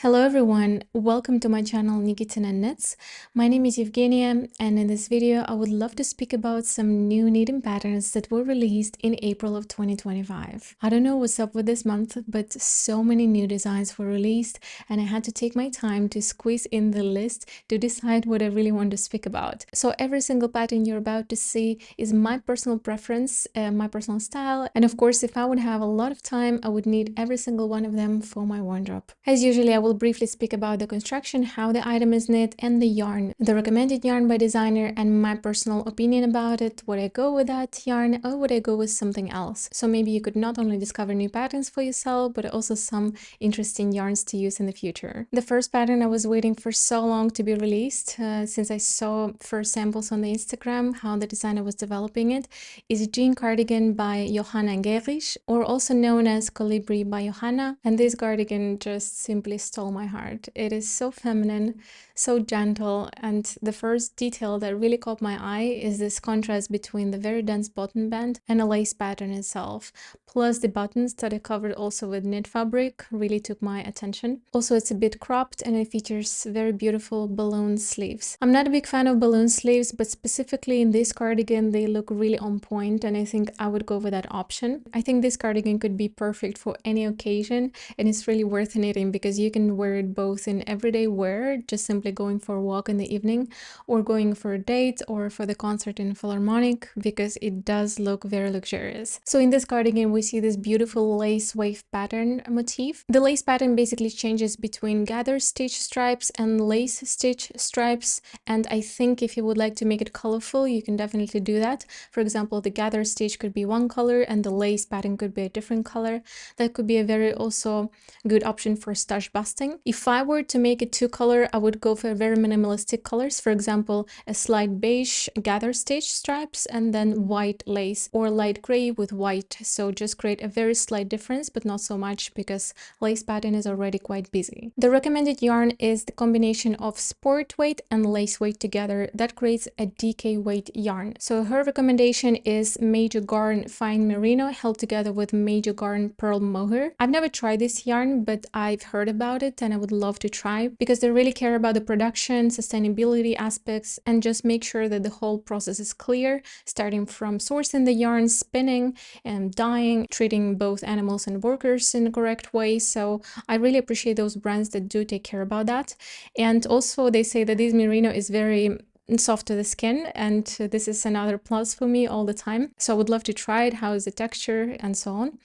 Hello everyone, welcome to my channel Nikitinaknits. My name is Evgenia, and in this video I would love to speak about some new knitting patterns that were released in April of 2025. I don't know what's up with this month, but so many new designs were released and I had to take my time to squeeze in the list to decide what I really want to speak about. So every single pattern you're about to see is my personal preference, my personal style, and of course if I would have a lot of time I would need every single one of them for my wardrobe. As usually, I will briefly speak about the construction, how the item is knit, and the yarn, the recommended yarn by designer, and my personal opinion about it. Would I go with that yarn or would I go with something else? So maybe you could not only discover new patterns for yourself, but also some interesting yarns to use in the future. The first pattern I was waiting for so long to be released, since I saw first samples on the Instagram, how the designer was developing it, is Jean Cardigan by Johanna and Gehrisch, or also known as Kolibri by Johanna. And this cardigan just simply stole my heart. It is so feminine, so gentle, and the first detail that really caught my eye is this contrast between the very dense button band and a lace pattern itself. Plus the buttons that are covered also with knit fabric really took my attention. Also it's a bit cropped and it features very beautiful balloon sleeves. I'm not a big fan of balloon sleeves, but specifically in this cardigan they look really on point and I think I would go with that option. I think this cardigan could be perfect for any occasion and it's really worth knitting because you can wear it both in everyday wear, just simply going for a walk in the evening, or going for a date or for the concert in Philharmonic, because it does look very luxurious. So in this cardigan we see this beautiful lace wave pattern motif. The lace pattern basically changes between gather stitch stripes and lace stitch stripes, and I think if you would like to make it colorful you can definitely do that. For example, the gather stitch could be one color and the lace pattern could be a different color. That could be a very also good option for starch busting. If I were to make it two color, I would go for very minimalistic colors. For example, a slight beige gather stitch stripes and then white lace, or light gray with white. So just create a very slight difference, but not so much because lace pattern is already quite busy. The recommended yarn is the combination of sport weight and lace weight together. That creates a DK weight yarn. So her recommendation is Major Garn Fine Merino held together with Major Garn Pearl Mohair. I've never tried this yarn, but I've heard about it and I would love to try because they really care about the production, sustainability aspects, and just make sure that the whole process is clear, starting from sourcing the yarn, spinning and dyeing, treating both animals and workers in the correct way. So I really appreciate those brands that do take care about that. And also they say that this merino is very soft to the skin, and this is another plus for me all the time. So I would love to try it, how is the texture and so on.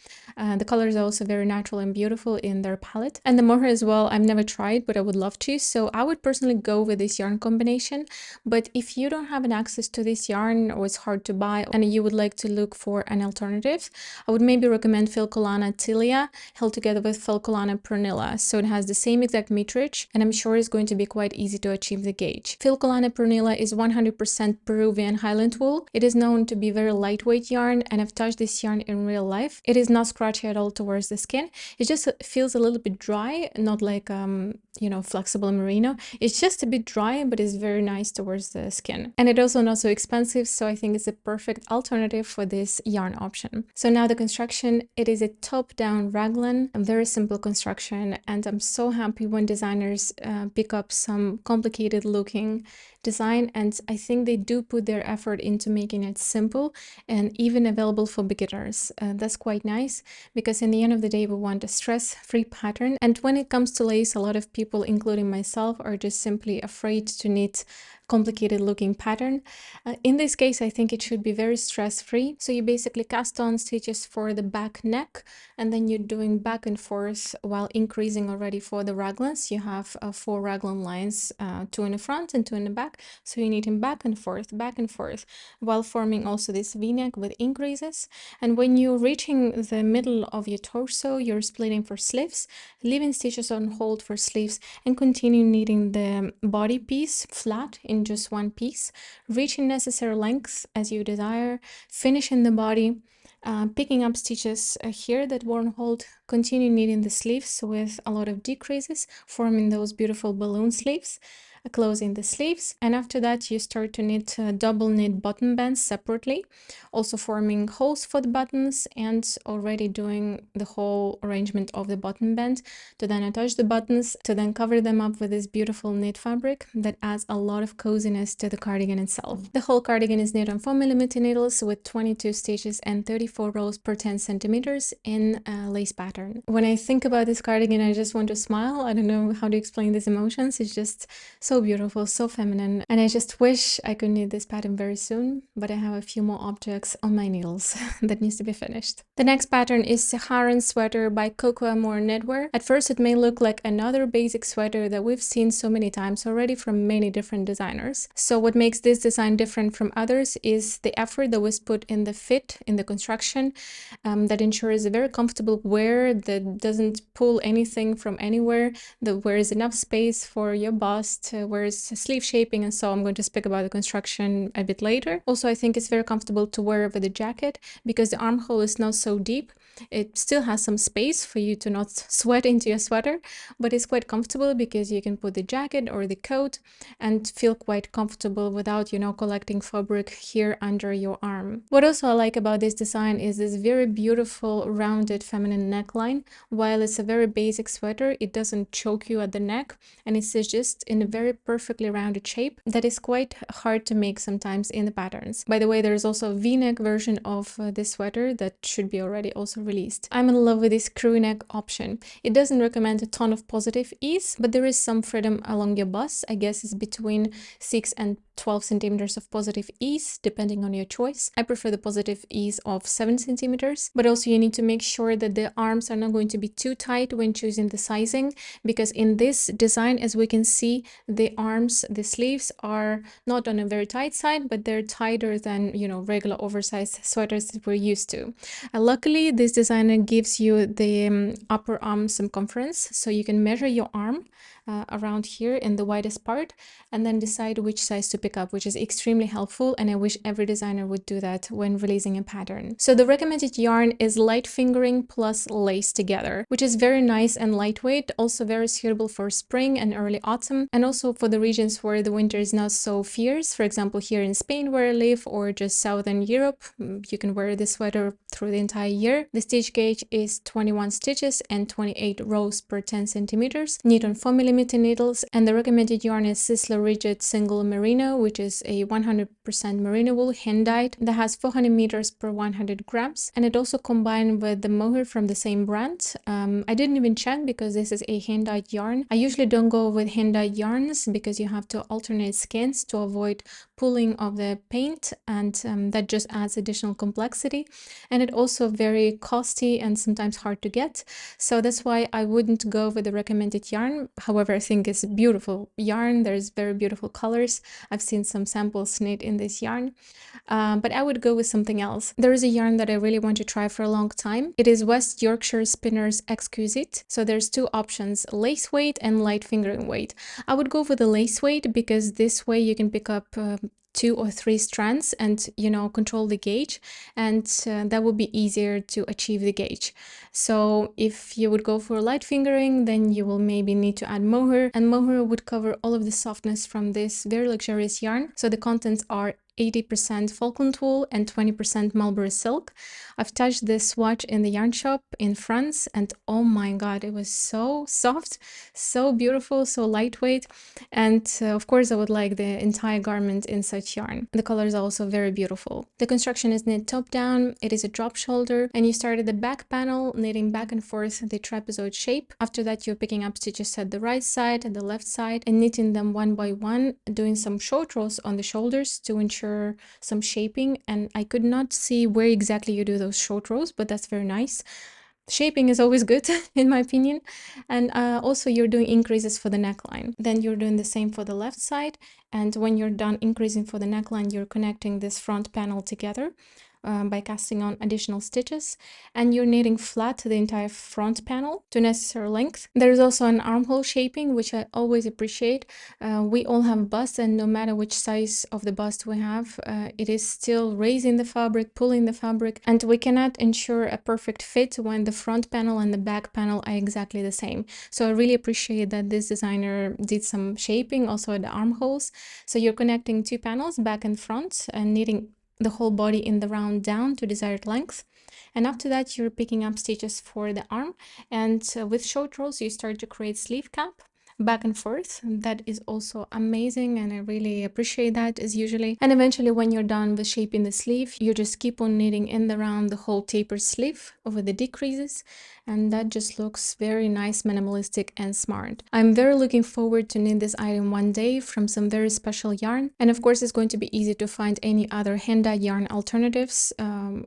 The colors are also very natural and beautiful in their palette. And the mohair as well, I've never tried, but I would love to. So I would personally go with this yarn combination. But if you don't have an access to this yarn or it's hard to buy and you would like to look for an alternative, I would maybe recommend Filcolana Tilia held together with Filcolana Pernilla. So it has the same exact meterage and I'm sure it's going to be quite easy to achieve the gauge. Filcolana Pernilla is 100% Peruvian Highland wool. It is known to be very lightweight yarn and I've touched this yarn in real life. It is not scratchy at all towards the skin. It just feels a little bit dry, not like flexible merino. It's just a bit dry, but it's very nice towards the skin. And it's also not so expensive, so I think it's a perfect alternative for this yarn option. So now the construction, it is a top-down raglan, a very simple construction, and I'm so happy when designers pick up some complicated looking design, and I think they do put their effort into making it simple and even available for beginners. That's quite nice because in the end of the day we want a stress-free pattern, and when it comes to lace, a lot of people, including myself, are just simply afraid to knit complicated looking pattern. In this case I think it should be very stress-free. So you basically cast on stitches for the back neck and then you're doing back and forth while increasing already for the raglans. You have 4 raglan lines, 2 in the front and 2 in the back, so you're knitting back and forth while forming also this v-neck with increases. And when you're reaching the middle of your torso, you're splitting for sleeves, leaving stitches on hold for sleeves, and continue knitting the body piece flat in just one piece, reaching necessary length as you desire, finishing the body, picking up stitches here that won't hold, continue knitting the sleeves with a lot of decreases, forming those beautiful balloon sleeves. closing the sleeves. And after that, you start to knit double knit button bands separately, also forming holes for the buttons and already doing the whole arrangement of the button band to then attach the buttons, to then cover them up with this beautiful knit fabric that adds a lot of coziness to the cardigan itself. The whole cardigan is knit on 4mm needles with 22 stitches and 34 rows per 10 centimeters in a lace pattern. When I think about this cardigan, I just want to smile. I don't know how to explain these emotions. It's just so beautiful, so feminine, and I just wish I could knit this pattern very soon, but I have a few more objects on my needles that needs to be finished. The next pattern is Saharan Sweater by CocoAmour Knitwear. At first it may look like another basic sweater that we've seen so many times already from many different designers. So what makes this design different from others is the effort that was put in the fit, in the construction, that ensures a very comfortable wear that doesn't pull anything from anywhere, that wears enough space for your bust, wears sleeve shaping, and so I'm going to speak about the construction a bit later. Also, I think it's very comfortable to wear with a jacket because the armhole is not so deep. It still has some space for you to not sweat into your sweater, but it's quite comfortable because you can put the jacket or the coat and feel quite comfortable without, you know, collecting fabric here under your arm. What also I like about this design is this very beautiful rounded feminine neckline. While it's a very basic sweater, it doesn't choke you at the neck, and it's just in a very perfectly rounded shape that is quite hard to make sometimes in the patterns. By the way, there is also a v-neck version of this sweater that should be already also released. I'm in love with this crew neck option. It doesn't recommend a ton of positive ease, but there is some freedom along your bust. I guess it's between 6 and 12 centimeters of positive ease, depending on your choice. I prefer the positive ease of 7 centimeters, but also you need to make sure that the arms are not going to be too tight when choosing the sizing, because in this design, as we can see, the arms, the sleeves are not on a very tight side, but they're tighter than, you know, regular oversized sweaters that we're used to. Luckily, this designer gives you the upper arm circumference, so you can measure your arm around here in the widest part and then decide which size to pick up, which is extremely helpful, and I wish every designer would do that when releasing a pattern. So the recommended yarn is light fingering plus lace together, which is very nice and lightweight, also very suitable for spring and early autumn, and also for the regions where the winter is not so fierce. For example, here in Spain where I live, or just Southern Europe, you can wear this sweater through the entire year. The stitch gauge is 21 stitches and 28 rows per 10 centimeters, knit on 4mm needles, and the recommended yarn is Sizzler Rigid Single Merino, which is a 100% merino wool hand dyed that has 400 meters per 100 grams, and it also combined with the mohair from the same brand. I didn't even check because this is a hand dyed yarn. I usually don't go with hand dyed yarns because you have to alternate skins to avoid pulling of the paint, and that just adds additional complexity, and it also very costly and sometimes hard to get. So that's why I wouldn't go with the recommended yarn. However, I think it's beautiful yarn. There's very beautiful colors. I've seen some samples knit in this yarn, but I would go with something else. There is a yarn that I really want to try for a long time. It is West Yorkshire Spinners Exquisite. So there's two options, lace weight and light fingering weight. I would go with the lace weight because this way you can pick up 2 or 3 strands and, you know, control the gauge, and that would be easier to achieve the gauge. So if you would go for light fingering, then you will maybe need to add mohair, and mohair would cover all of the softness from this very luxurious yarn. So the contents are 80% Falkland wool and 20% Mulberry silk. I've touched this swatch in the yarn shop in France, and oh my god, it was so soft, so beautiful, so lightweight, and of course I would like the entire garment in such yarn. The colors are also very beautiful. The construction is knit top down. It is a drop shoulder, and you start at the back panel knitting back and forth the trapezoid shape. After that, you're picking up stitches at the right side and the left side and knitting them one by one, doing some short rows on the shoulders to ensure some shaping, and I could not see where exactly you do those short rows, but that's very nice. Shaping is always good in my opinion. And also you're doing increases for the neckline. Then you're doing the same for the left side, and when you're done increasing for the neckline, you're connecting this front panel together by casting on additional stitches, and you're knitting flat to the entire front panel to necessary length. There's also an armhole shaping, which I always appreciate. We all have busts, and no matter which size of the bust we have, it is still raising the fabric, pulling the fabric, and we cannot ensure a perfect fit when the front panel and the back panel are exactly the same. So I really appreciate that this designer did some shaping also at the armholes. So you're connecting two panels, back and front, and knitting the whole body in the round down to desired length. And after that, you're picking up stitches for the arm, and with short rows you start to create sleeve cap back and forth. That is also amazing, and I really appreciate that as usually. And eventually, when you're done with shaping the sleeve, you just keep on knitting in the round the whole tapered sleeve over the decreases, and that just looks very nice, minimalistic, and smart. I'm very looking forward to knit this item one day from some very special yarn, and of course it's going to be easy to find any other hand-dyed yarn alternatives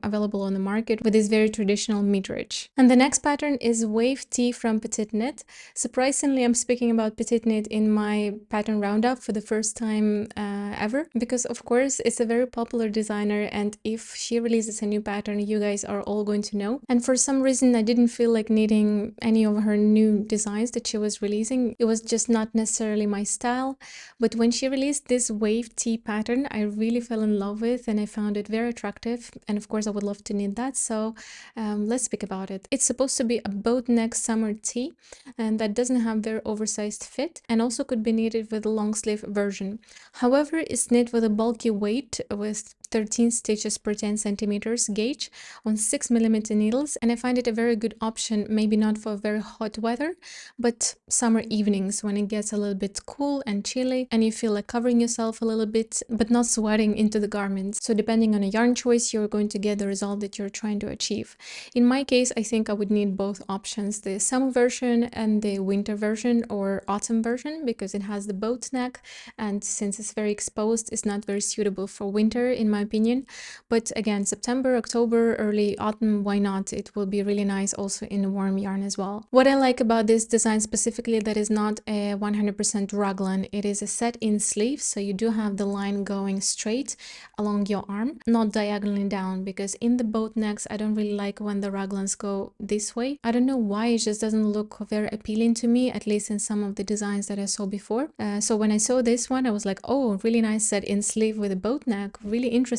available on the market with this very traditional midridge. And the next pattern is Wave Tee from PetiteKnit. Surprisingly, I'm speaking about PetiteKnit in my pattern roundup for the first time ever, because of course it's a very popular designer, and if she releases a new pattern, you guys are all going to know. And for some reason I didn't feel like knitting any of her new designs that she was releasing. It was just not necessarily my style, but when she released this Wave Tee pattern, I really fell in love with, and I found it very attractive, and of course I would love to knit that. So let's speak about it. It's supposed to be a boat neck summer tee, and that doesn't have very oversized fit, and also could be knitted with a long sleeve version. However, it's knit with a bulky weight with 13 stitches per 10 centimeters gauge on 6mm needles, and I find it a very good option, maybe not for very hot weather, but summer evenings when it gets a little bit cool and chilly and you feel like covering yourself a little bit but not sweating into the garments. So depending on a yarn choice, you're going to get the result that you're trying to achieve. In my case, I think I would need both options, the summer version and the winter version or autumn version, because it has the boat neck, and since it's very exposed, it's not very suitable for winter in my opinion. But again, September, October, early autumn, why not? It will be really nice also in warm yarn as well. What I like about this design specifically, that is not a 100% raglan. It is a set in sleeve, so you do have the line going straight along your arm, not diagonally down, because in the boat necks I don't really like when the raglans go this way. I don't know why, it just doesn't look very appealing to me, at least in some of the designs that I saw before. So when I saw this one, I was like, oh, really nice set in sleeve with a boat neck, really interesting.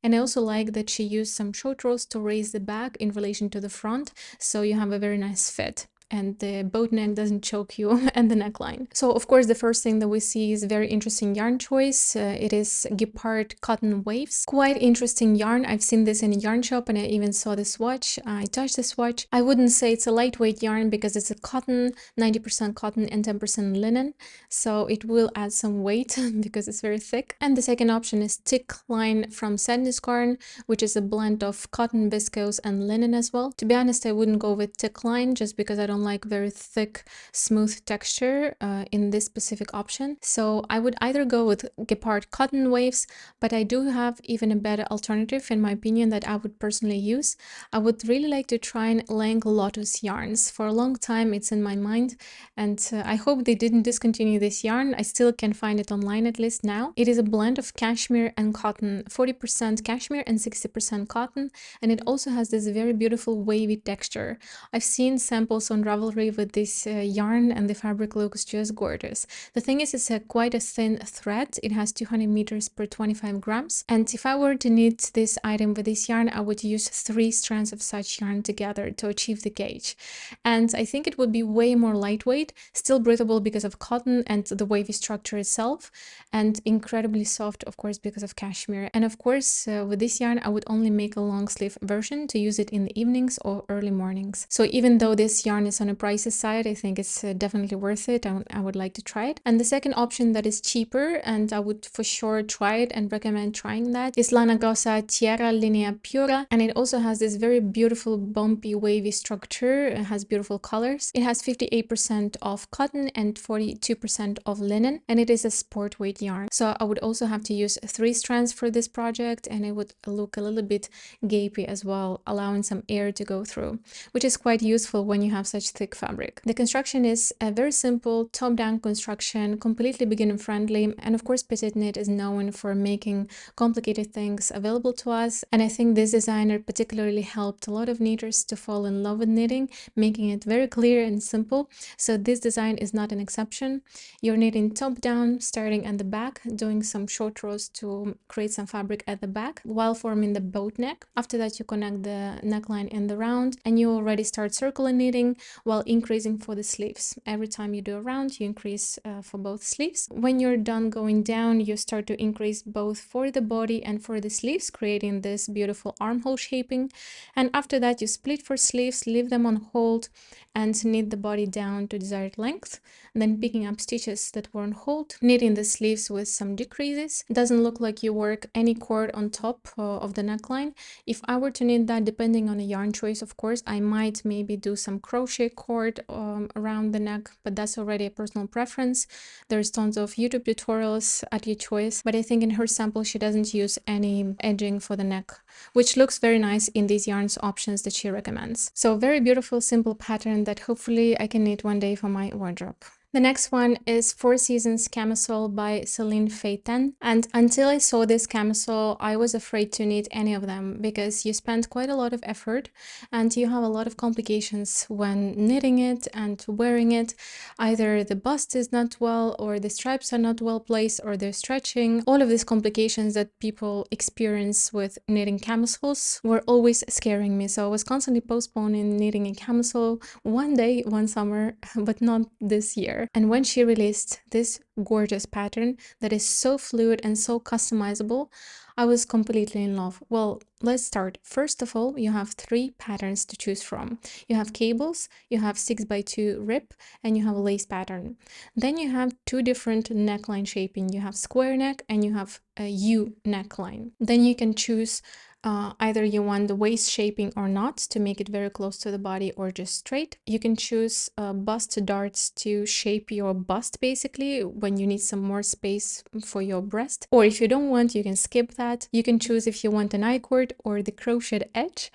And I also like that she used some short rows to raise the back in relation to the front, so you have a very nice fit and the boat neck doesn't choke you and the neckline. So of course the first thing that we see is a very interesting yarn choice. It is Gepard Cotton Waves. Quite interesting yarn. I've seen this in a yarn shop and I even saw the swatch. I touched the swatch. I wouldn't say it's a lightweight yarn because it's a cotton, 90% cotton and 10% linen, so it will add some weight because it's very thick. And the second option is Thick Line from Sadness Garn, which is a blend of cotton, viscose and linen as well. To be honest, I wouldn't go with Thick Line just because I don't like very thick, smooth texture in this specific option. So I would either go with Gepard Cotton Waves, but I do have even a better alternative in my opinion that I would personally use. I would really like to try and Lang Lotus yarns. For a long time it's in my mind, and I hope they didn't discontinue this yarn. I still can find it online at least now. It is a blend of cashmere and cotton, 40% cashmere and 60% cotton, and it also has this very beautiful wavy texture. I've seen samples on Ravelry with this yarn and the fabric looks just gorgeous. The thing is, it's quite a thin thread. It has 200 meters per 25 grams, and if I were to knit this item with this yarn, I would use 3 strands of such yarn together to achieve the gauge. And I think it would be way more lightweight, still breathable because of cotton and the wavy structure itself, and incredibly soft of course because of cashmere. And of course with this yarn I would only make a long sleeve version to use it in the evenings or early mornings. So even though this yarn is on a pricey side, I think it's definitely worth it. I would like to try it. And the second option that is cheaper, and I would for sure try it and recommend trying that, is Lana Grossa Tierra Linea Pura, and it also has this very beautiful bumpy wavy structure. It has beautiful colors. It has 58% of cotton and 42% of linen, and it is a sport weight yarn. So I would also have to use 3 strands for this project, and it would look a little bit gapey as well, allowing some air to go through, which is quite useful when you have such inch thick fabric. The construction is a very simple top-down construction, completely beginner-friendly, and of course PetiteKnit is known for making complicated things available to us, and I think this designer particularly helped a lot of knitters to fall in love with knitting, making it very clear and simple. So this design is not an exception. You're knitting top-down, starting at the back, doing some short rows to create some fabric at the back while forming the boat neck. After that, you connect the neckline in the round, and you already start circular knitting while increasing for the sleeves. Every time you do a round, you increase for both sleeves. When you're done going down, you start to increase both for the body and for the sleeves, creating this beautiful armhole shaping. And after that, you split for sleeves, leave them on hold, and knit the body down to desired length. And then picking up stitches that were on hold, knitting the sleeves with some decreases. It doesn't look like you work any cord on top of the neckline. If I were to knit that, depending on the yarn choice, of course, I might maybe do some crochet cord around the neck, but that's already a personal preference. There's tons of YouTube tutorials at your choice, but I think in her sample she doesn't use any edging for the neck, which looks very nice in these yarns options that she recommends. So very beautiful, simple pattern that hopefully I can knit one day for my wardrobe. The next one is Four Seasons Camisole by Celine Feyten, and until I saw this camisole, I was afraid to knit any of them because you spend quite a lot of effort and you have a lot of complications when knitting it and wearing it. Either the bust is not well, or the stripes are not well placed, or they're stretching. All of these complications that people experience with knitting camisoles were always scaring me, so I was constantly postponing knitting a camisole one day, one summer, but not this year. And when she released this gorgeous pattern that is so fluid and so customizable, I was completely in love. Well, let's start. First of all, you have three patterns to choose from. You have cables, you have 6x2 rip, and you have a lace pattern. Then you have two different neckline shaping. You have square neck and you have a U neckline. Then you can choose either you want the waist shaping or not to make it very close to the body, or just straight. You can choose bust darts to shape your bust basically when you need some more space for your breast, or if you don't want, you can skip that. You can choose if you want an I-cord or the crocheted edge,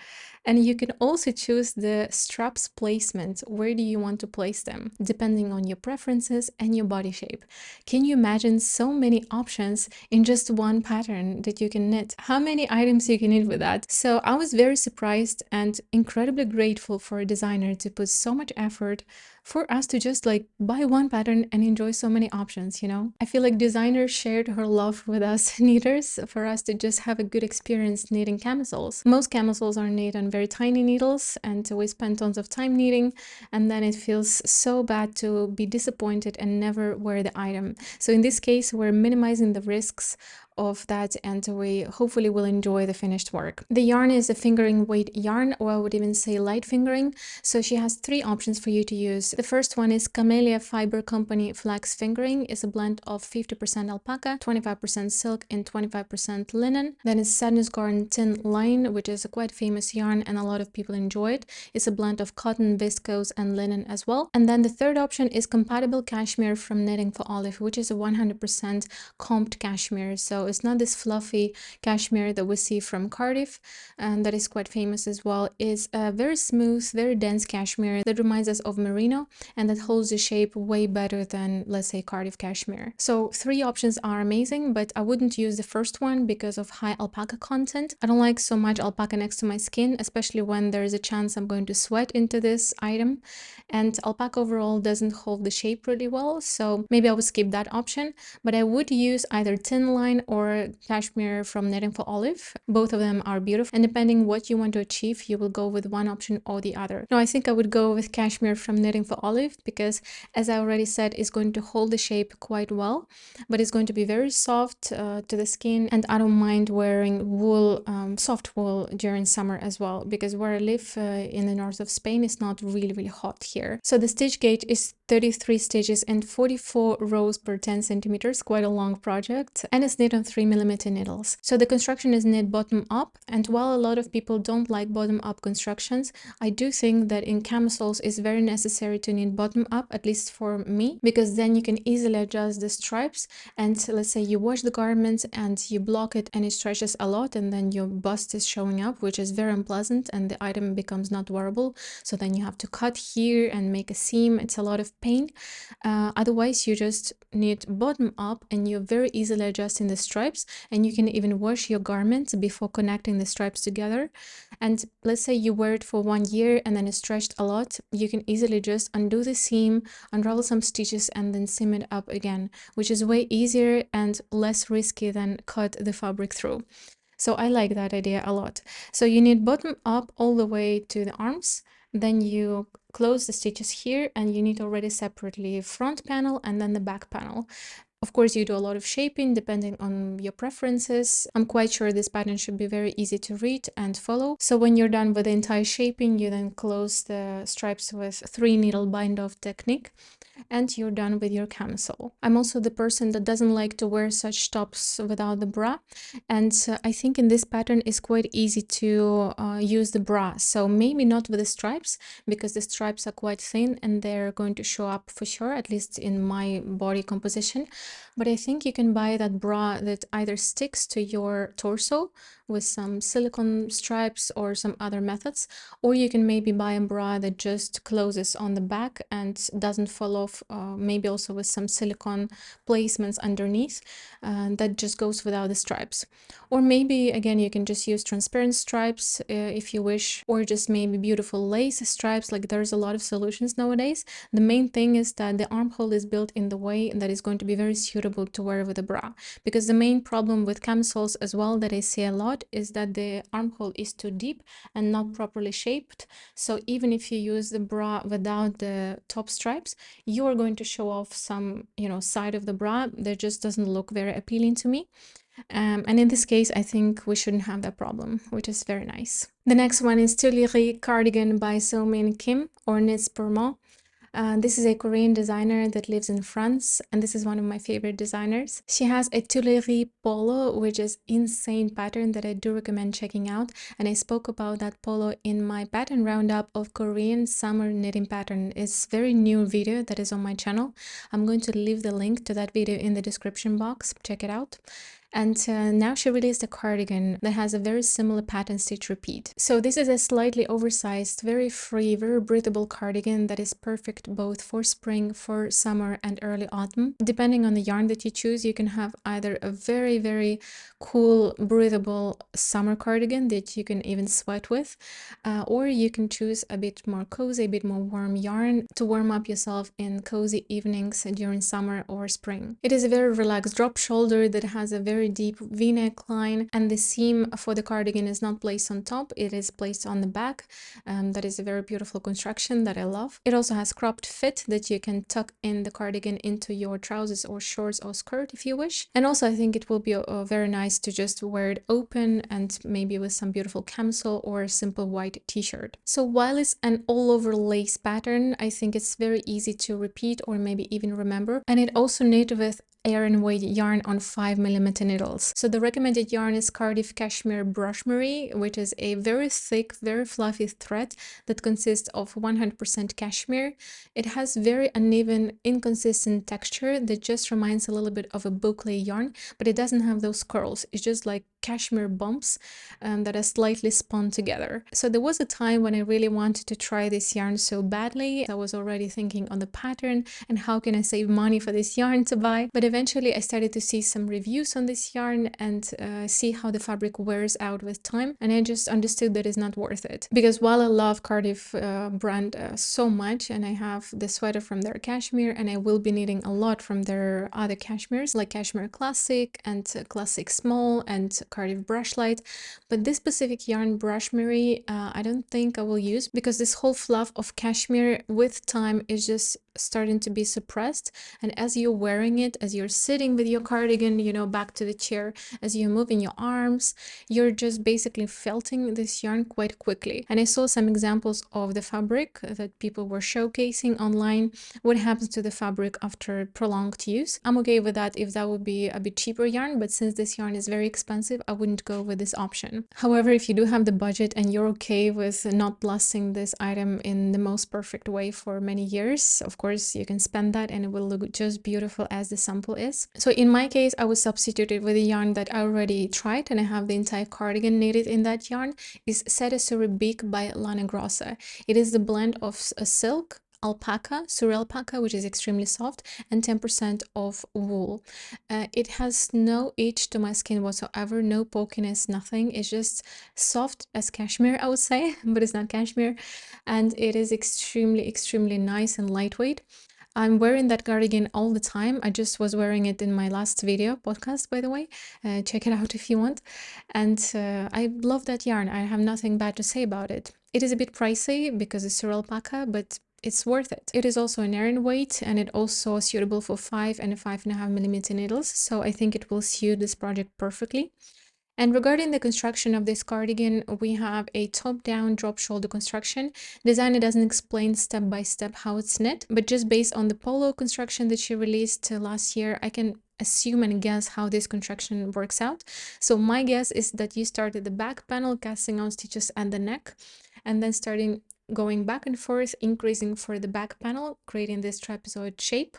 and you can also choose the straps placement. Where do you want to place them, depending on your preferences and your body shape. Can you imagine so many options in just one pattern that you can knit? How many items you can knit with that? So I was very surprised and incredibly grateful for a designer to put so much effort for us to just like buy one pattern and enjoy so many options, you know? I feel like designer shared her love with us knitters for us to just have a good experience knitting camisoles. Most camisoles are knit on very tiny needles, and we spend tons of time knitting, and then it feels so bad to be disappointed and never wear the item. So in this case, we're minimizing the risks of that, and we hopefully will enjoy the finished work. The yarn is a fingering weight yarn, or I would even say light fingering, so she has three options for you to use. The first one is Camellia Fiber Company Flax Fingering. It's a blend of 50% alpaca, 25% silk, and 25% linen. Then it's Sadness Garden Tin Line, which is a quite famous yarn and a lot of people enjoy it. It's a blend of cotton, viscose, and linen as well. And then the third option is Compatible Cashmere from Knitting for Olive, which is a 100% combed cashmere. So it's not this fluffy cashmere that we see from Cardiff, and that is quite famous as well. It's a very smooth, very dense cashmere that reminds us of merino, and that holds the shape way better than, let's say, Cardiff cashmere. So three options are amazing, but I wouldn't use the first one because of high alpaca content. I don't like so much alpaca next to my skin, especially when there is a chance I'm going to sweat into this item, and alpaca overall doesn't hold the shape really well, so maybe I would skip that option. But I would use either Tin Line or cashmere from Knitting for Olive. Both of them are beautiful, and depending what you want to achieve, you will go with one option or the other. No, I think I would go with cashmere from Knitting for Olive because, as I already said, it's going to hold the shape quite well, but it's going to be very soft to the skin, and I don't mind wearing wool, soft wool during summer as well, because where I live in the north of Spain, it's not really hot here. So the stitch gauge is 33 stitches and 44 rows per 10 centimeters, quite a long project, and it's knit on and 3mm needles. So the construction is knit bottom up, and while a lot of people don't like bottom up constructions, I do think that in camisoles it's very necessary to knit bottom up, at least for me, because then you can easily adjust the stripes. And let's say you wash the garment and you block it and it stretches a lot, and then your bust is showing up, which is very unpleasant, and the item becomes not wearable. So then you have to cut here and make a seam. It's a lot of pain. Otherwise, you just knit bottom up and you're very easily adjusting the stripes, and you can even wash your garment before connecting the stripes together. And let's say you wear it for 1 year and then it stretched a lot, you can easily just undo the seam, unravel some stitches, and then seam it up again, which is way easier and less risky than cut the fabric through. So I like that idea a lot. So you knit bottom up all the way to the arms, then you close the stitches here, and you knit already separately front panel and then the back panel. Of course, you do a lot of shaping depending on your preferences. I'm quite sure this pattern should be very easy to read and follow. So when you're done with the entire shaping, you then close the stripes with 3 needle bind off technique, and you're done with your camisole. I'm also the person that doesn't like to wear such tops without the bra, and I think in this pattern it's quite easy to use the bra. So maybe not with the stripes, because the stripes are quite thin and they're going to show up for sure, at least in my body composition. But I think you can buy that bra that either sticks to your torso with some silicone stripes or some other methods, or you can maybe buy a bra that just closes on the back and doesn't fall off, maybe also with some silicone placements underneath, that just goes without the stripes. Or maybe again you can just use transparent stripes if you wish, or just maybe beautiful lace stripes. Like, there's a lot of solutions nowadays. The main thing is that the armhole is built in the way that is going to be very suitable to wear with a bra, because the main problem with camisoles as well that I see a lot is that the armhole is too deep and not properly shaped. So even if you use the bra without the top stripes, you are going to show off some, side of the bra that just doesn't look very appealing to me. And in this case, I think we shouldn't have that problem, which is very nice. The next one is Tuileries Cardigan by Soumine Kim, or Knits pour moi. This is a Korean designer that lives in France, and this is one of my favorite designers. She has a Tuileries polo, which is insane pattern that I do recommend checking out, and I spoke about that polo in my pattern roundup of Korean summer knitting pattern. It's a very new video that is on my channel. I'm going to leave the link to that video in the description box. Check it out. And now she released a cardigan that has a very similar pattern stitch repeat. So this is a slightly oversized, very free, very breathable cardigan that is perfect both for spring, for summer, and early autumn. Depending on the yarn that you choose, you can have either a very, very cool, breathable summer cardigan that you can even sweat with, or you can choose a bit more cozy, a bit more warm yarn to warm up yourself in cozy evenings during summer or spring. It is a very relaxed drop shoulder that has a very deep v-neck line, and the seam for the cardigan is not placed on top, it is placed on the back. That is a very beautiful construction that I love. It also has cropped fit that you can tuck in the cardigan into your trousers or shorts or skirt if you wish. And also I think it will be very nice to just wear it open and maybe with some beautiful camisole or a simple white t-shirt. So while it's an all over lace pattern, I think it's very easy to repeat or maybe even remember, and it also knit with Aran weight yarn on 5mm needles. So the recommended yarn is Cardiff Cashmere Brushmery, which is a very thick, very fluffy thread that consists of 100% cashmere. It has very uneven, inconsistent texture that just reminds a little bit of a boucle yarn, but it doesn't have those curls. It's just like cashmere bumps that are slightly spun together. So there was a time when I really wanted to try this yarn so badly. I was already thinking on the pattern and how can I save money for this yarn to buy, but eventually I started to see some reviews on this yarn and see how the fabric wears out with time, and I just understood that it's not worth it. Because while I love Cardiff brand so much, and I have the sweater from their cashmere, and I will be knitting a lot from their other cashmeres like Cashmere Classic and Classic Small and Cardiff Brushlight, but this specific yarn Brushmery I don't think I will use, because this whole fluff of cashmere with time is just starting to be suppressed, and as you're wearing it, as you're sitting with your cardigan, you know, back to the chair, as you're moving your arms, you're just basically felting this yarn quite quickly. And I saw some examples of the fabric that people were showcasing online, what happens to the fabric after prolonged use. I'm okay with that if that would be a bit cheaper yarn, but since this yarn is very expensive, I wouldn't go with this option. However, if you do have the budget and you're okay with not lasting this item in the most perfect way for many years, of course you can spend that and it will look just beautiful as the sample is. So in my case, I was substituted with a yarn that I already tried, and I have the entire cardigan knitted in that yarn. Is Seta Suribique by Lana Grossa. It is the blend of a silk, alpaca, sur alpaca, which is extremely soft, and 10% of wool. It has no itch to my skin whatsoever, no pokiness, nothing. It's just soft as cashmere, I would say, but it's not cashmere, and it is extremely nice and lightweight. I'm wearing that cardigan all the time. I just was wearing it in my last video podcast, by the way. Check it out if you want. And I love that yarn. I have nothing bad to say about it. It is a bit pricey because it's sur alpaca, but it's worth it. It is also an Aran weight, and it also suitable for 5 and 5.5 millimeter needles. So I think it will suit this project perfectly. And regarding the construction of this cardigan, we have a top-down drop shoulder construction. Designer doesn't explain step by step how it's knit, but just based on the polo construction that she released last year, I can assume and guess how this construction works out. So my guess is that you start at the back panel, casting on stitches at the neck, and then starting going back and forth, increasing for the back panel, creating this trapezoid shape.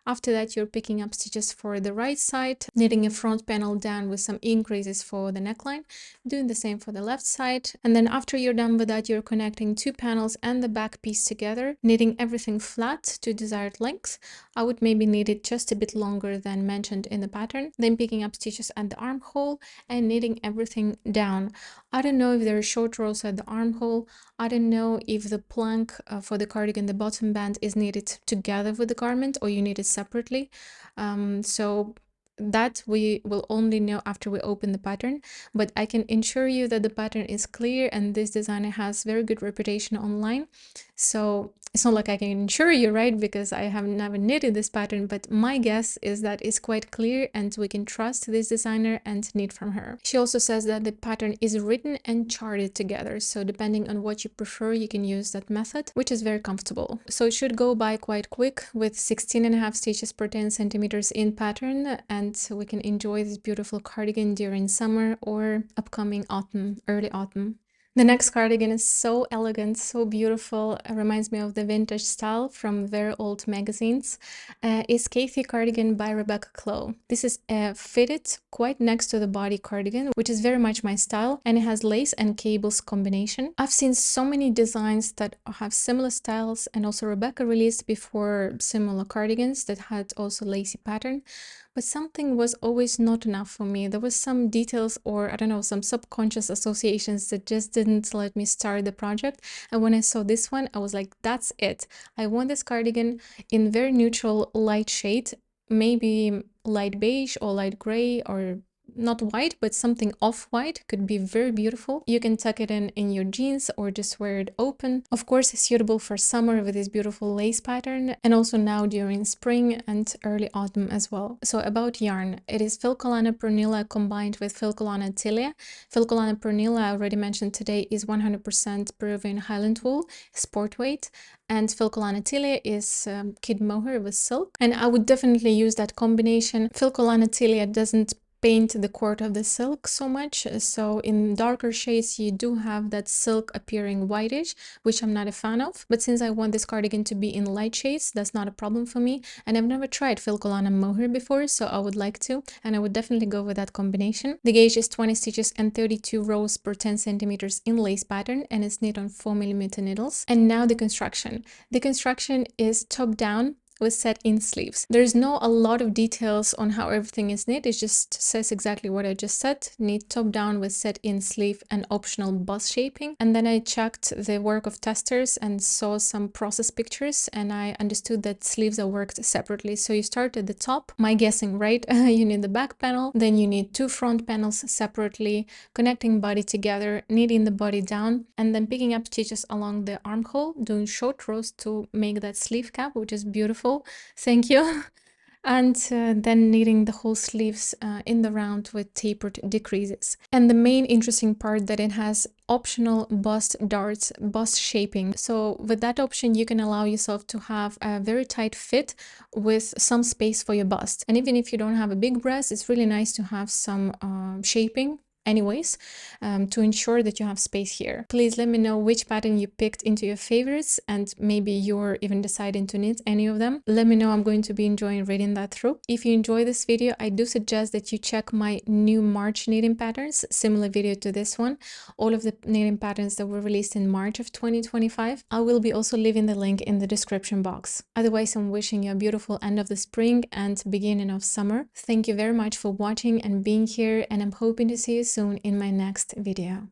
After that, you're picking up stitches for the right side, knitting a front panel down with some increases for the neckline, doing the same for the left side. And then after you're done with that, you're connecting two panels and the back piece together, knitting everything flat to desired length. I would maybe knit it just a bit longer than mentioned in the pattern, then picking up stitches at the armhole and knitting everything down. I don't know if there are short rows at the armhole. I don't know if the plank for the cardigan, the bottom band, is knitted together with the garment or you knit it separately. So that we will only know after we open the pattern, but I can ensure you that the pattern is clear, and this designer has very good reputation online. So it's not like I can ensure you, right, because I have never knitted this pattern, but my guess is that it's quite clear and we can trust this designer and knit from her. She also says that the pattern is written and charted together, so depending on what you prefer, you can use that method, which is very comfortable. So it should go by quite quick with 16.5 stitches per 10 centimeters in pattern, and we can enjoy this beautiful cardigan during summer or upcoming autumn, early autumn. The next cardigan is so elegant, so beautiful. It reminds me of the vintage style from very old magazines. It's Kathy Cardigan by Rebecca Clow. This is a fitted quite next to the body cardigan, which is very much my style, and it has lace and cables combination. I've seen so many designs that have similar styles, and also Rebecca released before similar cardigans that had also lacy pattern. But something was always not enough for me. There was some details, or I don't know, some subconscious associations that just didn't let me start the project. And when I saw this one, I was like, that's it. I want this cardigan in very neutral light shade, maybe light beige or light gray, or not white, but something off-white could be very beautiful. You can tuck it in your jeans or just wear it open. Of course, it's suitable for summer with this beautiful lace pattern, and also now during spring and early autumn as well. So about yarn, it is Filcolana Pernilla combined with Filcolana Tilia. Filcolana Pernilla, I already mentioned today, is 100% Peruvian Highland wool, sport weight, and Filcolana Tilia is kid mohair with silk. And I would definitely use that combination. Filcolana Tilia doesn't paint the cord of the silk so much, so in darker shades you do have that silk appearing whitish, which I'm not a fan of. But since I want this cardigan to be in light shades, that's not a problem for me, and I've never tried Filcolana mohair before, so I would like to, and I would definitely go with that combination. The gauge is 20 stitches and 32 rows per 10 centimeters in lace pattern, and it's knit on 4mm needles. And now the construction. The construction is top down with set-in sleeves. There's no a lot of details on how everything is knit. It just says exactly what I just said. Knit top down with set-in sleeve and optional bust shaping. And then I checked the work of testers and saw some process pictures, and I understood that sleeves are worked separately. So you start at the top, my guessing, right? You need the back panel, then you need 2 front panels separately, connecting body together, knitting the body down, and then picking up stitches along the armhole, doing short rows to make that sleeve cap, which is beautiful. Thank you. And then knitting the whole sleeves in the round with tapered decreases. And the main interesting part that it has optional bust darts, bust shaping. So with that option, you can allow yourself to have a very tight fit with some space for your bust. And even if you don't have a big breast, it's really nice to have some shaping anyways, to ensure that you have space here. Please let me know which pattern you picked into your favorites, and maybe you're even deciding to knit any of them. Let me know. I'm going to be enjoying reading that through. If you enjoy this video, I do suggest that you check my new March knitting patterns, similar video to this one, all of the knitting patterns that were released in March of 2025. I will be also leaving the link in the description box. Otherwise, I'm wishing you a beautiful end of the spring and beginning of summer. Thank you very much for watching and being here, and I'm hoping to see you soon in my next video.